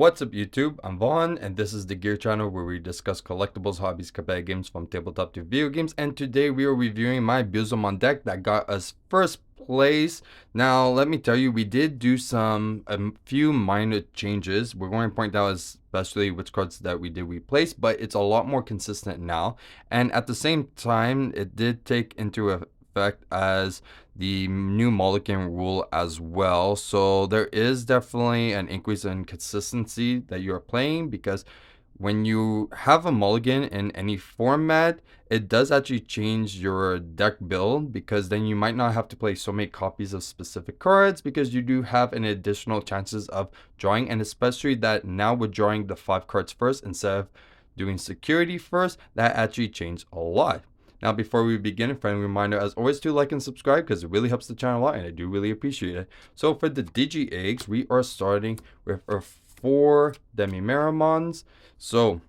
What's up YouTube? I'm Vaughn and this is the Gear channel where we discuss collectibles, hobbies, competitive games from tabletop to video games, and today we are reviewing my Buzomon deck that got us first place. Now let me tell you, we did do a few minor changes. We're going to point out especially which cards that we did replace, but it's a lot more consistent now, and at the same time it did take into effect as the new mulligan rule as well. So there is definitely an increase in consistency that you're playing, because when you have a mulligan in any format, it does actually change your deck build, because then you might not have to play so many copies of specific cards because you do have an additional chances of drawing, and especially that now we're drawing the 5 cards first instead of doing security first, that actually changed a lot. Now, before we begin, a friendly reminder, as always, to like and subscribe because it really helps the channel a lot and I do really appreciate it. So for the Digi Eggs, we are starting with our 4 Demi-Meramons. So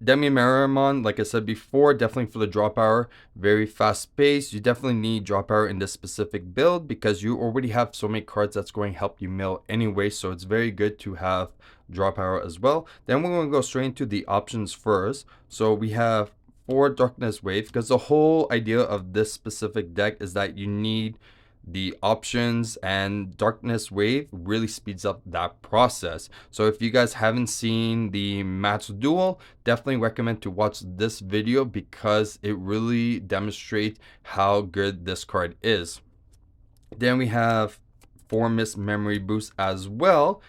Demi-Meramon, like I said before, definitely for the draw power, very fast paced. You definitely need draw power in this specific build because you already have so many cards that's going to help you mill anyway. So it's very good to have draw power as well. Then we're going to go straight into the options first. So we have 4 Darkness Wave, because the whole idea of this specific deck is that you need the options, and Darkness Wave really speeds up that process. So if you guys haven't seen the match duel, definitely recommend to watch this video because it really demonstrates how good this card is. Then we have 4 Miss Memory Boost as well.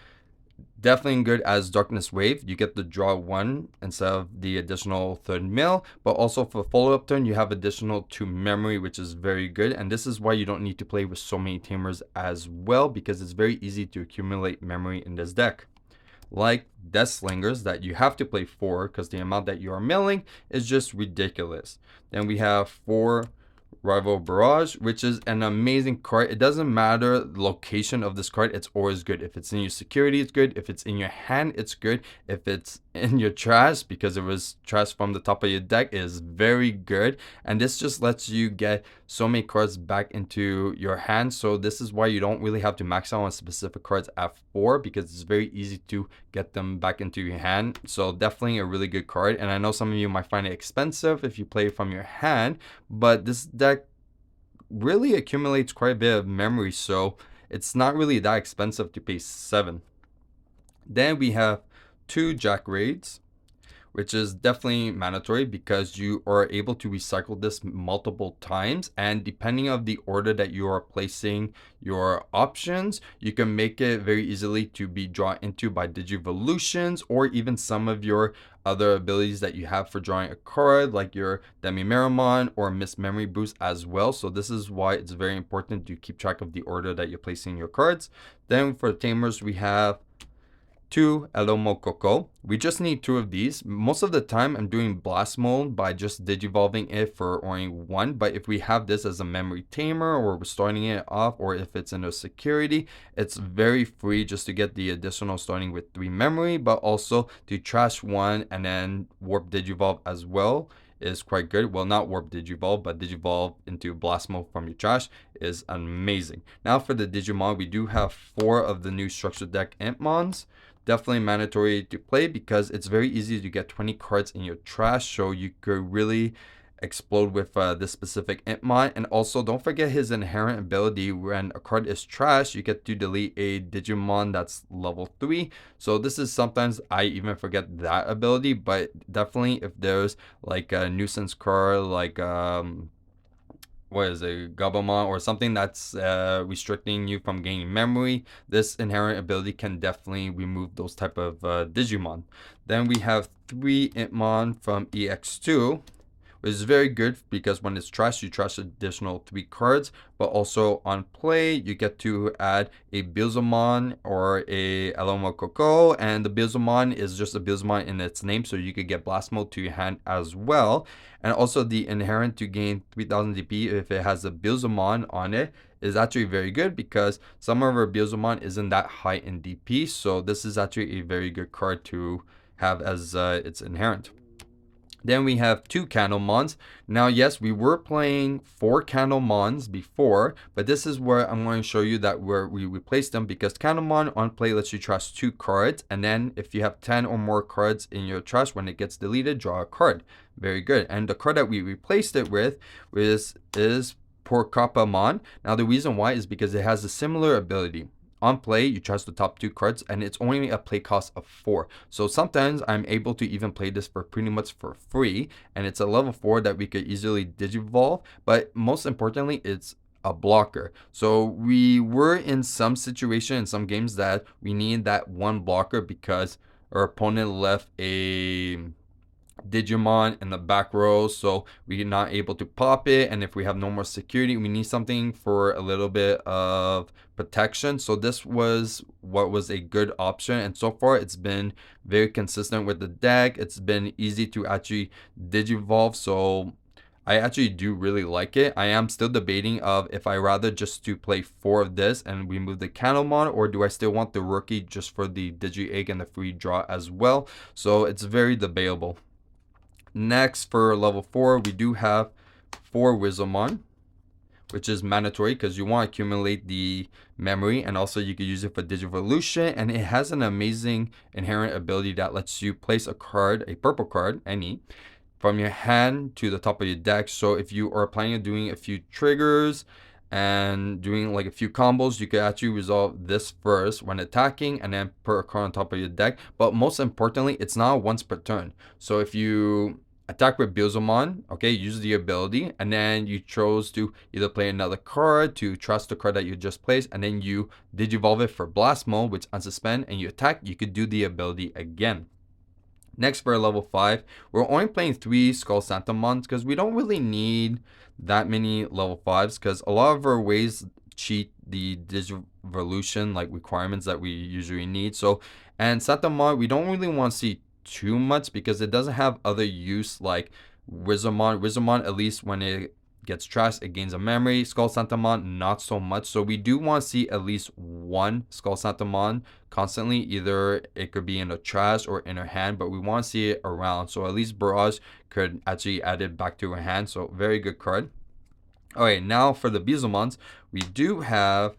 Definitely good as Darkness Wave. You get the draw 1 instead of the additional 3rd mill, but also for follow-up turn you have additional 2 memory, which is very good, and this is why you don't need to play with so many tamers as well, because it's very easy to accumulate memory in this deck. Like Death Slingers that you have to play 4 because the amount that you are milling is just ridiculous. Then we have 4 Rival Barrage, which is an amazing card. It doesn't matter the location of this card, it's always good. If it's in your security, it's good. If it's in your hand, it's good. If it's in your trash, because it was trash from the top of your deck, it is very good. And this just lets you get so many cards back into your hand. So this is why you don't really have to max out on specific cards at 4, because it's very easy to get them back into your hand. So definitely a really good card, and I know some of you might find it expensive if you play it from your hand, but this deck really accumulates quite a bit of memory, so it's not really that expensive to pay 7. Then we have 2 Jack Raids, which is definitely mandatory because you are able to recycle this multiple times, and depending on the order that you are placing your options, you can make it very easily to be drawn into by Digivolutions, or even some of your other abilities that you have for drawing a card, like your Demi-Meramon or Miss Memory Boost as well. So this is why it's very important to keep track of the order that you're placing your cards. Then for tamers, we have 2 Elomo Coco. We just need 2 of these. Most of the time I'm doing blast mode by just digivolving it for only 1, but if we have this as a memory tamer, or we're starting it off, or if it's in a security, it's very free just to get the additional starting with 3 memory, but also to trash 1 and then warp digivolve as well is quite good. Well, not warp digivolve, but digivolve into blast mode from your trash is amazing. Now for the Digimon, we do have 4 of the new structure deck Impmons. Definitely mandatory to play because it's very easy to get 20 cards in your trash, so you could really explode with this specific Impmon. And also don't forget his inherent ability: when a card is trash, you get to delete a Digimon that's level 3. So this is, sometimes I even forget that ability, but definitely if there's like a nuisance card, like what is it, Gabumon or something that's restricting you from gaining memory, this inherent ability can definitely remove those type of Digimon. Then we have 3 Impmon from EX2, which is very good because when it's trash, you trash additional 3 cards, but also on play, you get to add a Buzomon or a Elomo Coco, and the Buzomon is just a Buzomon in its name, so you could get blast mode to your hand as well. And also the inherent to gain 3000 DP if it has a Buzomon on it is actually very good, because some of our Buzomon isn't that high in DP, so this is actually a very good card to have as its inherent. Then we have 2 Candlemons. Now, yes, we were playing 4 Candlemons before, but this is where I'm going to show you that where we replaced them, because Candlemon on play lets you trash 2 cards, and then if you have 10 or more cards in your trash, when it gets deleted, draw a card. Very good. And the card that we replaced it with is Porcupamon. Now, the reason why is because it has a similar ability. On play, you trash the top 2 cards, and it's only a play cost of 4. So sometimes I'm able to even play this for pretty much for free, and it's a level 4 that we could easily digivolve, but most importantly, it's a blocker. So we were in some situation in some games that we need that one blocker because our opponent left a Digimon in the back row, so we're not able to pop it, and if we have no more security, we need something for a little bit of protection. So this was what was a good option, and so far it's been very consistent with the deck. It's been easy to actually digivolve, so I actually do really like it. I am still debating of if I rather just to play 4 of this and remove the Candlemon, or do I still want the rookie just for the Digi Egg and the free draw as well. So it's very debatable. Next, for level 4, we do have 4 Wizardmon, which is mandatory because you want to accumulate the memory, and also you can use it for Digivolution, and it has an amazing inherent ability that lets you place a card, a purple card, any, from your hand to the top of your deck. So if you are planning on doing a few triggers and doing like a few combos, you could actually resolve this first when attacking and then put a card on top of your deck. But most importantly, it's not once per turn. So if you attack with Buzomon, okay, use the ability, and then you chose to either play another card to trust the card that you just placed, and then you digivolve it for Blast Mode, which unsuspend, and you attack, you could do the ability again. Next, for level 5, we're only playing 3 Skull Santamons because we don't really need that many level 5s, because a lot of our ways cheat the Digivolution like requirements that we usually need. So, and Santamon, we don't really want to see too much because it doesn't have other use like Wizardmon. Wizardmon, at least when it gets trashed, it gains a memory. Skull Santamon, not so much. So we do want to see at least one Skull Santamon constantly. Either it could be in the trash or in her hand, but we want to see it around. So at least Barrage could actually add it back to her hand. So very good card. Okay, now for the Buzomons, we do have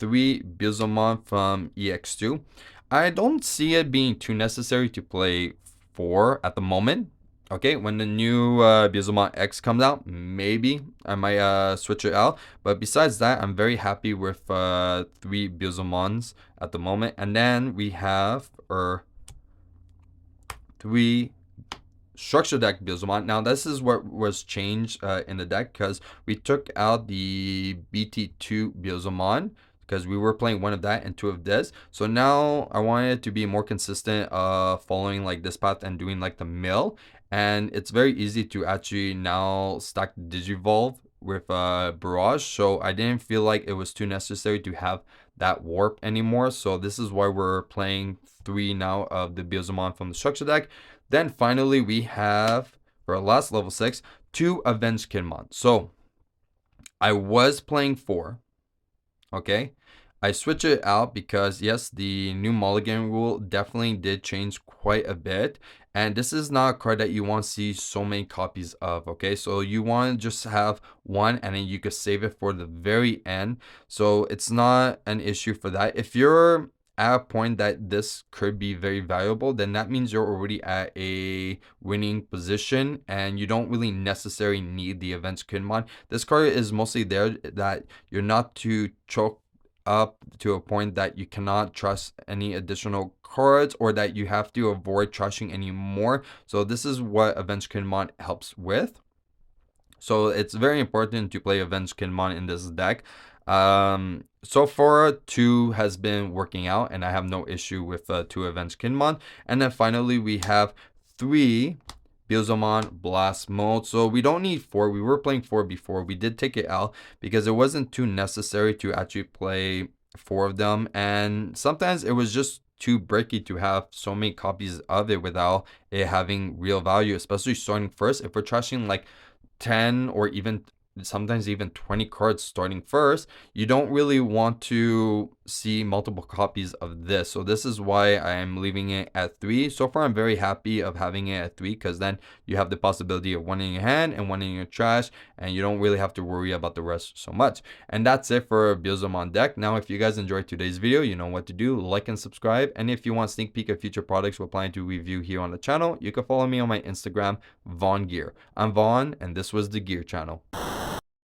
3 Buzomon from EX2. I don't see it being too necessary to play 4 at the moment. Okay, when the new Buzomon X comes out, maybe I might switch it out. But besides that, I'm very happy with 3 Buzomons at the moment. And then we have our 3 structure deck Buzomon. Now this is what was changed in the deck, because we took out the BT2 Buzomon because we were playing 1 of that and 2 of this. So now I wanted it to be more consistent, following like this path and doing like the mill. And it's very easy to actually now stack Digivolve with Barrage. So I didn't feel like it was too necessary to have that warp anymore. So this is why we're playing 3 now of the Buzomon from the structure deck. Then finally we have, for our last level 6, 2 Avenged Kidmon. So I was playing 4. Okay, I switched it out because yes, the new mulligan rule definitely did change quite a bit, and this is not a card that you want to see so many copies of. Okay, so you want to just have 1 and then you could save it for the very end, so it's not an issue for that. If you're at a point that this could be very valuable, then that means you're already at a winning position and you don't really necessarily need the Avenged Kidmon. This card is mostly there that you're not too choked up to a point that you cannot trust any additional cards, or that you have to avoid trashing anymore. So this is what Avenged Kidmon helps with. So it's very important to play Avenged Kidmon in this deck. So far 2 has been working out and I have no issue with 2 Avenged Kidmon. And then finally we have 3 Buzomon Blast Mode. So we don't need 4. We were playing 4 before. We did take it out because it wasn't too necessary to actually play 4 of them, and sometimes it was just too bricky to have so many copies of it without it having real value, especially starting first. If we're trashing like 10 or even sometimes even 20 cards starting first, you don't really want to see multiple copies of this. So this is why I am leaving it at 3. So far, I'm very happy of having it at 3, because then you have the possibility of one in your hand and one in your trash, and you don't really have to worry about the rest so much. And that's it for Biozum on deck. Now, if you guys enjoyed today's video, you know what to do. Like and subscribe. And if you want a sneak peek of future products we're planning to review here on the channel, you can follow me on my Instagram, Vaughn Gear. I'm Vaughn, and this was the Gear Channel.